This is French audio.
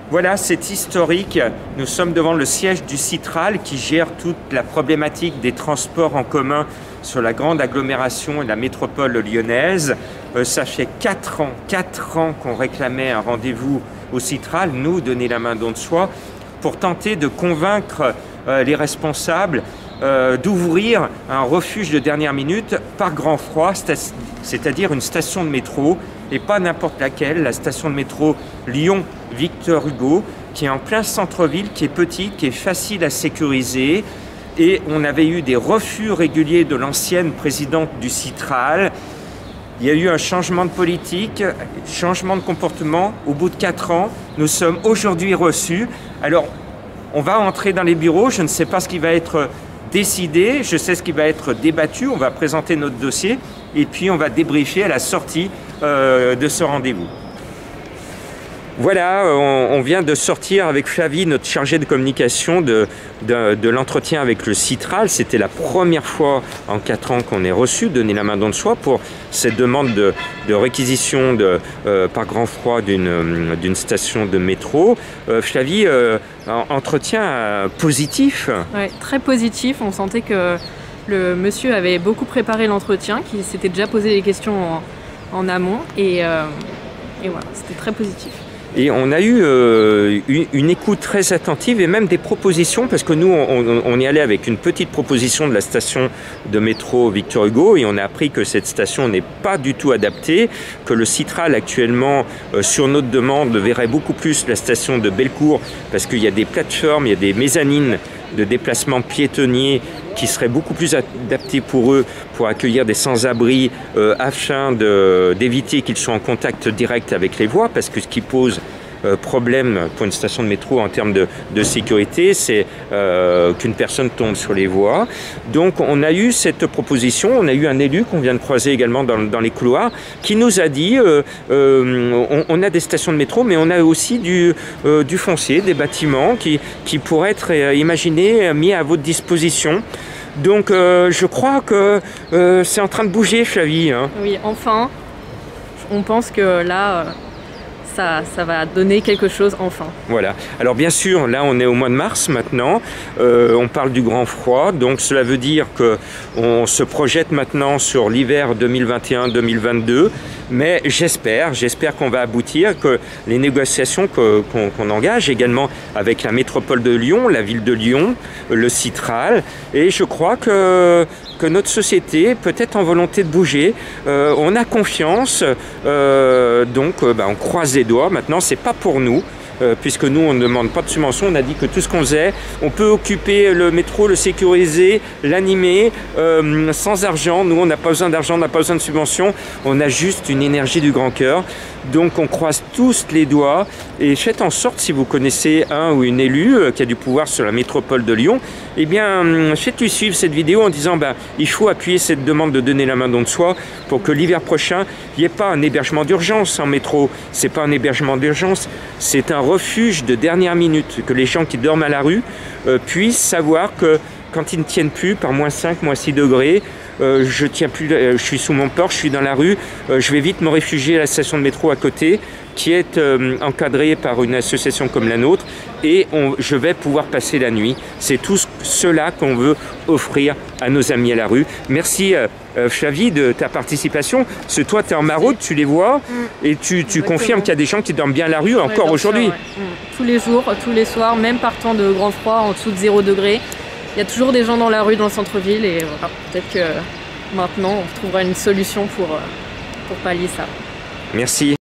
Voilà, c'est historique. Nous sommes devant le siège du Citral qui gère toute la problématique des transports en commun sur la grande agglomération et la métropole lyonnaise. Ça fait 4 ans qu'on réclamait un rendez-vous au Citral, nous, donner la main don de soi, pour tenter de convaincre les responsables d'ouvrir un refuge de dernière minute par grand froid, c'est-à-dire une station de métro, et pas n'importe laquelle, la station de métro Lyon-Victor Hugo, qui est en plein centre-ville, qui est petite, qui est facile à sécuriser. Et on avait eu des refus réguliers de l'ancienne présidente du Citral. Il y a eu un changement de politique, changement de comportement. Au bout de 4 ans, nous sommes aujourd'hui reçus. Alors, on va entrer dans les bureaux. Je ne sais pas ce qui va être décidé. Je sais ce qui va être débattu. On va présenter notre dossier et puis on va débriefer à la sortie de ce rendez-vous. Voilà, on vient de sortir avec Flavie, notre chargée de communication, de l'entretien avec le Citral. C'était la première fois en 4 ans qu'on est reçu, donner la main don de soi pour cette demande de réquisition par grand froid d'une station de métro. Flavie, entretien positif. Oui, très positif. On sentait que le monsieur avait beaucoup préparé l'entretien, qu'il s'était déjà posé des questions en amont et voilà, c'était très positif. Et on a eu une écoute très attentive et même des propositions, parce que nous, on est allé avec une petite proposition de la station de métro Victor Hugo et on a appris que cette station n'est pas du tout adaptée, que le Citral actuellement, sur notre demande, verrait beaucoup plus la station de Bellecour, parce qu'il y a des plateformes, il y a des mezzanines de déplacement piétonnier qui seraient beaucoup plus adaptés pour eux, pour accueillir des sans-abri afin d'éviter qu'ils soient en contact direct avec les voies, parce que ce qui pose problème pour une station de métro en termes de sécurité, c'est qu'une personne tombe sur les voies. Donc on a eu cette proposition, on a eu un élu qu'on vient de croiser également dans les couloirs, qui nous a dit on a des stations de métro, mais on a aussi du foncier, des bâtiments qui pourraient être imaginés, mis à votre disposition. Donc je crois que c'est en train de bouger, Flavie. Hein. Oui, enfin, on pense que là, ça va donner quelque chose enfin. Voilà. Alors bien sûr, là on est au mois de mars maintenant, on parle du grand froid, donc cela veut dire qu'on se projette maintenant sur l'hiver 2021-2022, mais j'espère qu'on va aboutir, que les négociations qu'on engage également avec la métropole de Lyon, la ville de Lyon, le Citral, et je crois que notre société peut être en volonté de bouger. On a confiance, donc on croise les doigts. Maintenant, c'est pas pour nous, puisque nous, on ne demande pas de subvention. On a dit que tout ce qu'on faisait, on peut occuper le métro, le sécuriser, l'animer, sans argent. Nous, on n'a pas besoin d'argent, on n'a pas besoin de subvention. On a juste une énergie du grand cœur. Donc, on croise tous les doigts et faites en sorte, si vous connaissez un ou une élue qui a du pouvoir sur la métropole de Lyon, eh bien, faites-lui suivre cette vidéo en disant il faut appuyer cette demande de donner la main don de soi pour que l'hiver prochain, il n'y ait pas un hébergement d'urgence en métro. C'est pas un hébergement d'urgence, c'est un refuge de dernière minute, que les gens qui dorment à la rue puissent savoir que quand ils ne tiennent plus par -5, -6 degrés, je suis sous mon porche, je suis dans la rue, je vais vite me réfugier à la station de métro à côté, qui est encadrée par une association comme la nôtre, et je vais pouvoir passer la nuit. C'est tout cela qu'on veut offrir à nos amis à la rue. Merci Flavie de ta participation. Parce que toi, tu es en maraude, tu les vois, et tu confirmes qu'il y a des gens qui dorment bien à la rue encore aujourd'hui. Ouais. Tous les jours, tous les soirs, même partant de grand froid en dessous de 0 degré. Il y a toujours des gens dans la rue, dans le centre-ville, et voilà, peut-être que maintenant on trouvera une solution pour pallier ça. Merci.